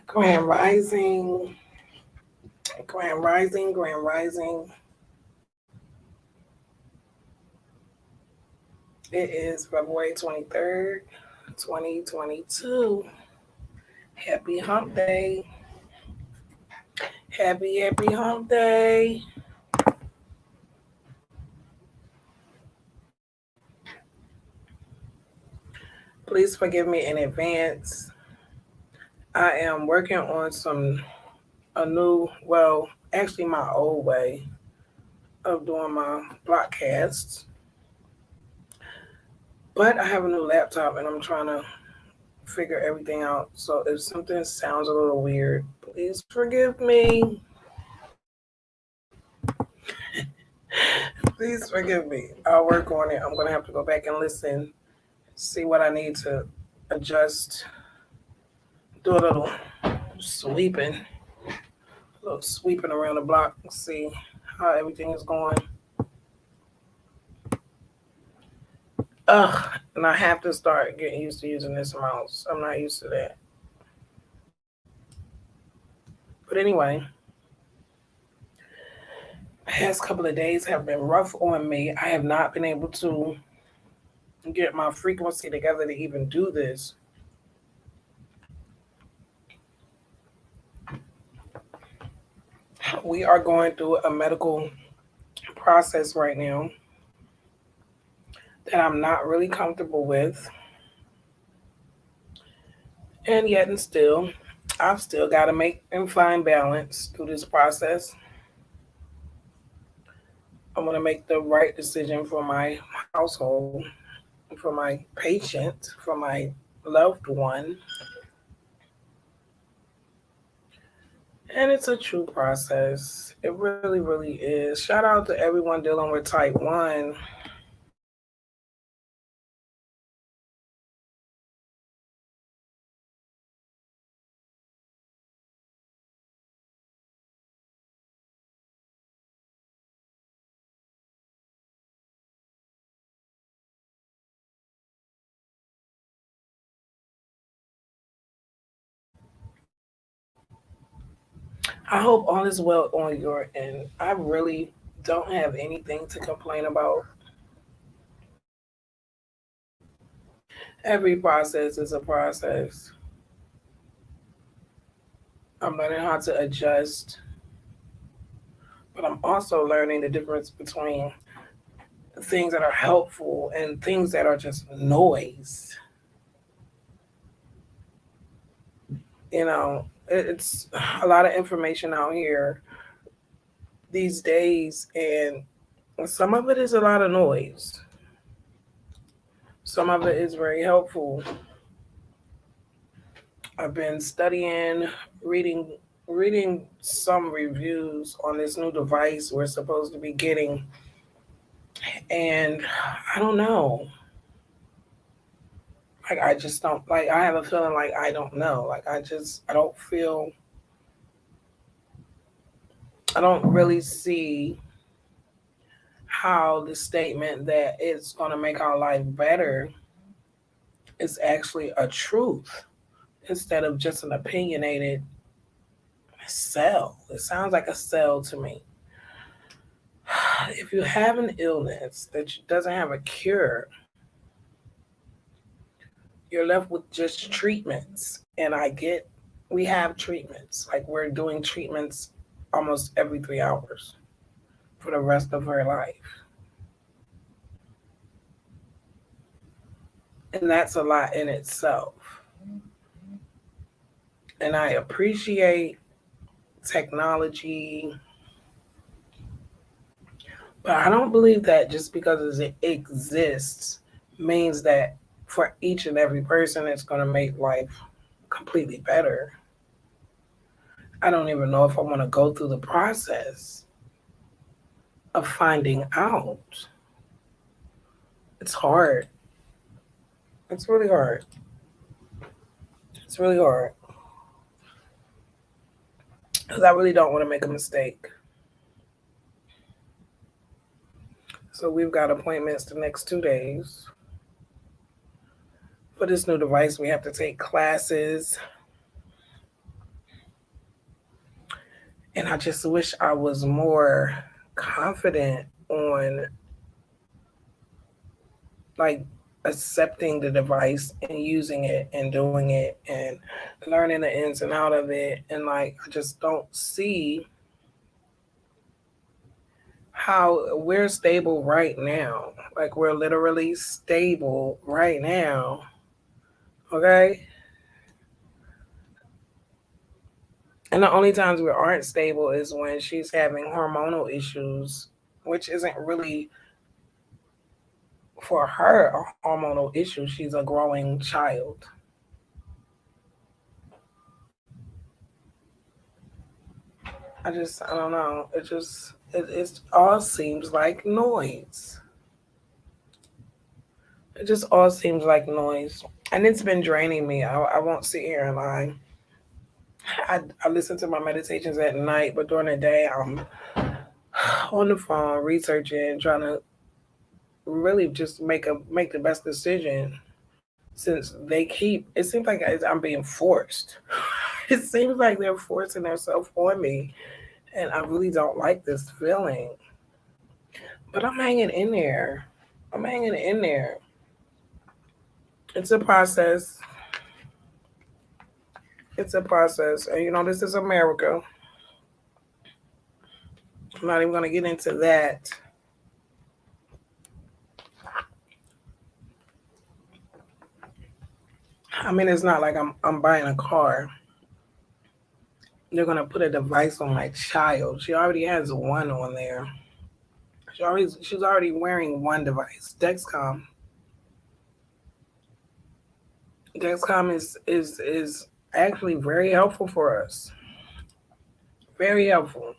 Grand Rising, Grand Rising, Grand Rising. It is February 23rd, 2022. Happy Hump Day. Happy Hump Day. Please forgive me in advance. I am working on a new, well, actually my old way of doing my BlockCasts. But I have a new laptop and I'm trying to figure everything out. So if something sounds a little weird, please forgive me. Please forgive me. I'll work on it. I'm going to have to go back and listen, see what I need to adjust, do sweeping, a little sweeping around the block and see how everything is going. And I have to start getting used to using this mouse. I'm not used to that. But anyway, past couple of days have been rough on me. I have not been able to get my frequency together to even do this. We are going through a medical process right now that I'm not really comfortable with. And yet and still, I've still got to make and find balance through this process. I want to make the right decision for my household, for my patient, for my loved one. And it's a true process. It really, really is. Shout out to everyone dealing with type 1. I hope all is well on your end. I really don't have anything to complain about. Every process is a process. I'm learning how to adjust, but I'm also learning the difference between things that are helpful and things that are just noise. It's a lot of information out here these days, and some of it is a lot of noise. Some of it is very helpful. I've been studying, reading, reading some reviews on this new device we're supposed to be getting, and I don't know. Like I just don't like. I have a feeling like I don't know. Like I don't feel. I don't really see how the statement that it's going to make our life better is actually a truth instead of just an opinionated sell. It sounds like a sell to me. If you have an illness that doesn't have a cure, you're left with just treatments. And I get we have treatments. Like we're doing treatments almost every 3 hours for the rest of her life. And that's a lot in itself. And I appreciate technology, but I don't believe that just because it exists means that for each and every person it's going to make life completely better. I don't even know if I want to go through the process of finding out. It's hard. It's really hard. It's really hard. Because I really don't want to make a mistake. So we've got appointments the next 2 days. For this new device, we have to take classes. And I just wish I was more confident on like accepting the device and using it and doing it and learning the ins and out of it. And like, I just don't see how we're stable right now. Like, we're literally stable right now. Okay. And the only times we aren't stable is when she's having hormonal issues, which isn't really for her a hormonal issue. She's a growing child. I don't know. It all seems like noise. It just all seems like noise. And it's been draining me. I won't sit here and lie. I listen to my meditations at night, but during the day, I'm on the phone researching, trying to really just make the best decision. Since they keep, it seems like I'm being forced. It seems like they're forcing themselves on me, and I really don't like this feeling. But I'm hanging in there. I'm hanging in there. It's a process. It's a process. And this is America. I'm not even going to get into that. I mean, it's not like I'm buying a car. They're going to put a device on my child. She already has one on there. She's already wearing one device. Dexcom. Dexcom is actually very helpful for us. Very helpful.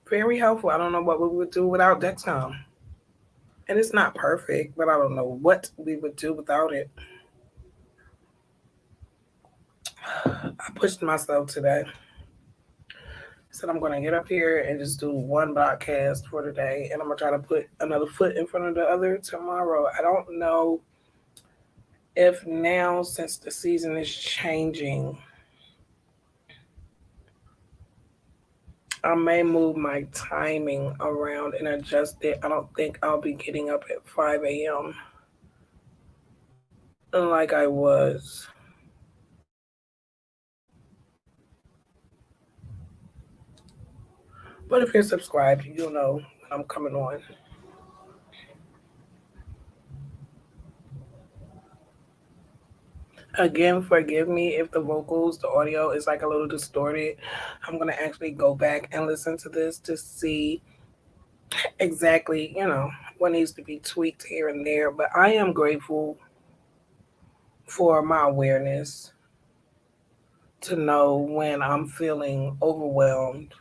Very helpful. I don't know what we would do without Dexcom. And it's not perfect, but I don't know what we would do without it. I pushed myself today. Said I'm going to get up here and just do one broadcast for today, and I'm going to try to put another foot in front of the other tomorrow. I don't know if now, since the season is changing, I may move my timing around and adjust it. I don't think I'll be getting up at 5 a.m. like I was. But if you're subscribed, you'll know when I'm coming on. Again, forgive me if the vocals, the audio is like a little distorted. I'm going to actually go back and listen to this to see exactly, what needs to be tweaked here and there. But I am grateful for my awareness to know when I'm feeling overwhelmed.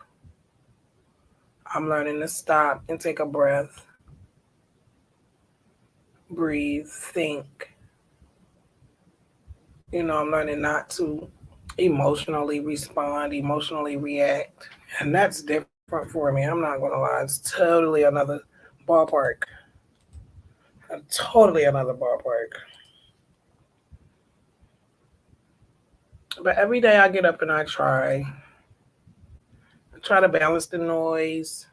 I'm learning to stop and take a breath, breathe, think. I'm learning not to emotionally respond, emotionally react. And that's different for me. I'm not going to lie. It's totally another ballpark. Totally another ballpark. But every day I get up and I try to balance the noise,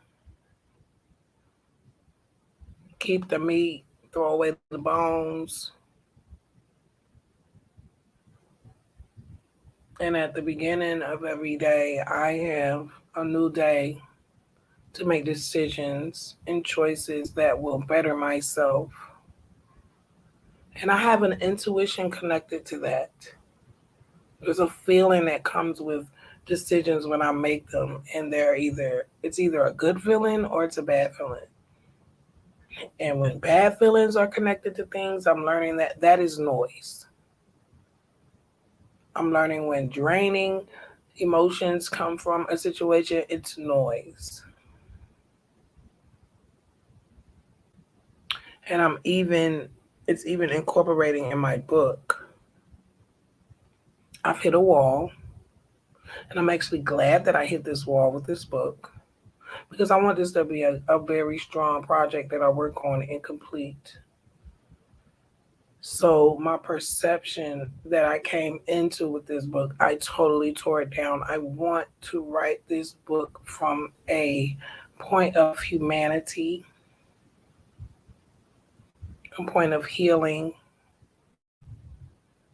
keep the meat, throw away the bones. And at the beginning of every day, I have a new day to make decisions and choices that will better myself. And I have an intuition connected to that. There's a feeling that comes with decisions when I make them, and it's either a good feeling or it's a bad feeling. And when bad feelings are connected to things, I'm learning that is noise. I'm learning when draining emotions come from a situation, it's noise. And it's even incorporating in my book. I've hit a wall, and I'm actually glad that I hit this wall with this book because I want this to be a very strong project that I work on and complete. So my perception that I came into with this book, I totally tore it down. I want to write this book from a point of humanity, a point of healing,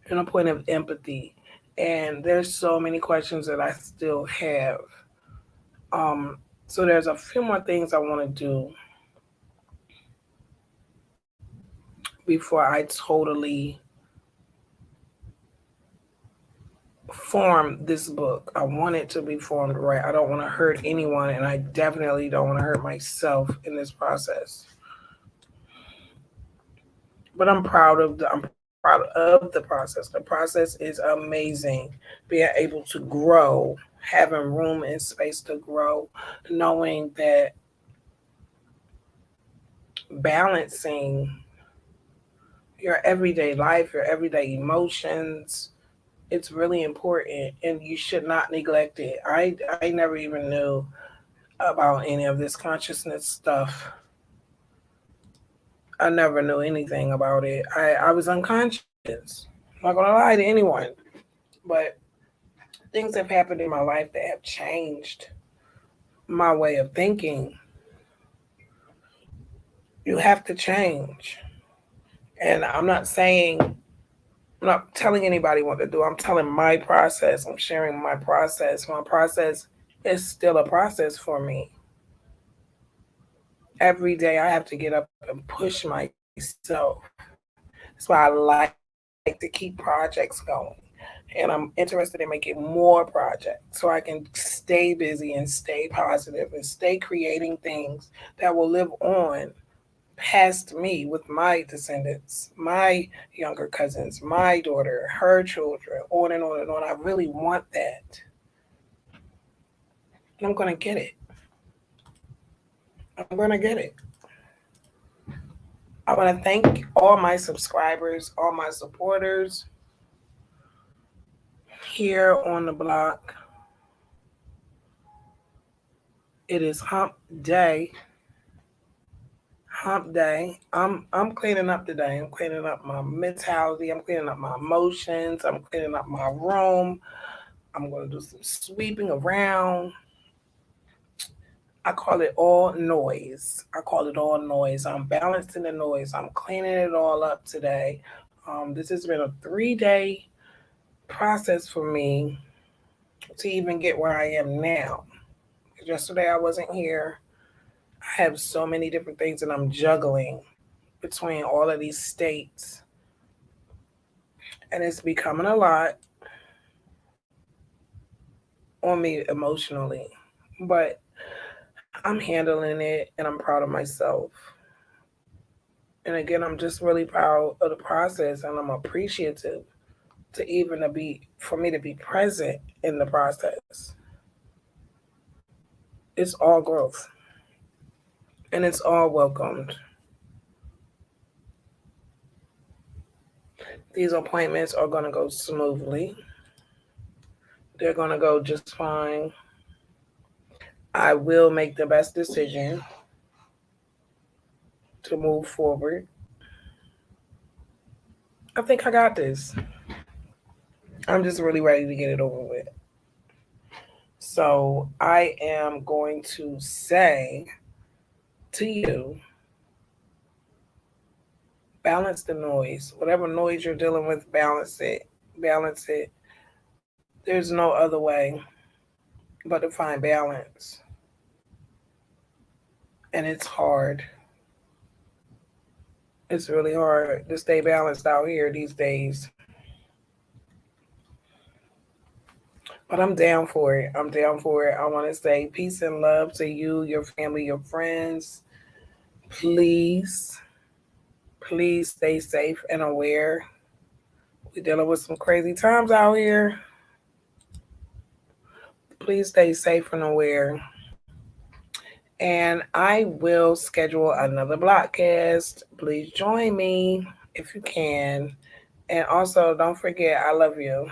and a point of empathy. And there's so many questions that I still have. So there's a few more things I want to do before I totally form this book. I want it to be formed right. I don't want to hurt anyone, and I definitely don't want to hurt myself in this process. But I'm proud of the process. The process is amazing. Being able to grow, having room and space to grow, knowing that balancing your everyday life, your everyday emotions, it's really important, and you should not neglect it. I never even knew about any of this consciousness stuff. I never knew anything about it. I was unconscious. I'm not gonna lie to anyone. But things have happened in my life that have changed my way of thinking. You have to change. And I'm not telling anybody what to do. I'm telling my process. I'm sharing my process. My process is still a process for me. Every day I have to get up and push myself. That's why I like to keep projects going. And I'm interested in making more projects so I can stay busy and stay positive and stay creating things that will live on past me with my descendants, my younger cousins, my daughter, her children, on and on and on. I really want that. And I'm going to get it. I'm going to get it. I want to thank all my subscribers, all my supporters here on the block. It is hump day. Hump day. I'm cleaning up today. I'm cleaning up my mentality. I'm cleaning up my emotions. I'm cleaning up my room. I'm going to do some sweeping around. I call it all noise. I call it all noise. I'm balancing the noise. I'm cleaning it all up today. This has been a 3-day process for me to even get where I am now. Yesterday I wasn't here. I have so many different things that I'm juggling between all of these states, and it's becoming a lot on me emotionally. But I'm handling it and I'm proud of myself. And again, I'm just really proud of the process, and I'm appreciative to even to be for me to be present in the process. It's all growth and it's all welcomed. These appointments are going to go smoothly. They're going to go just fine. I will make the best decision to move forward. I think I got this. I'm just really ready to get it over with. So I am going to say to you, balance the noise. Whatever noise you're dealing with, balance it. Balance it. There's no other way but to find balance. And it's hard. It's really hard to stay balanced out here these days. But I'm down for it. I'm down for it. I want to say peace and love to you, your family, your friends. Please, please stay safe and aware. We're dealing with some crazy times out here. Please stay safe and aware. And I will schedule another BlockCast. Please join me if you can. And also, don't forget, I love you.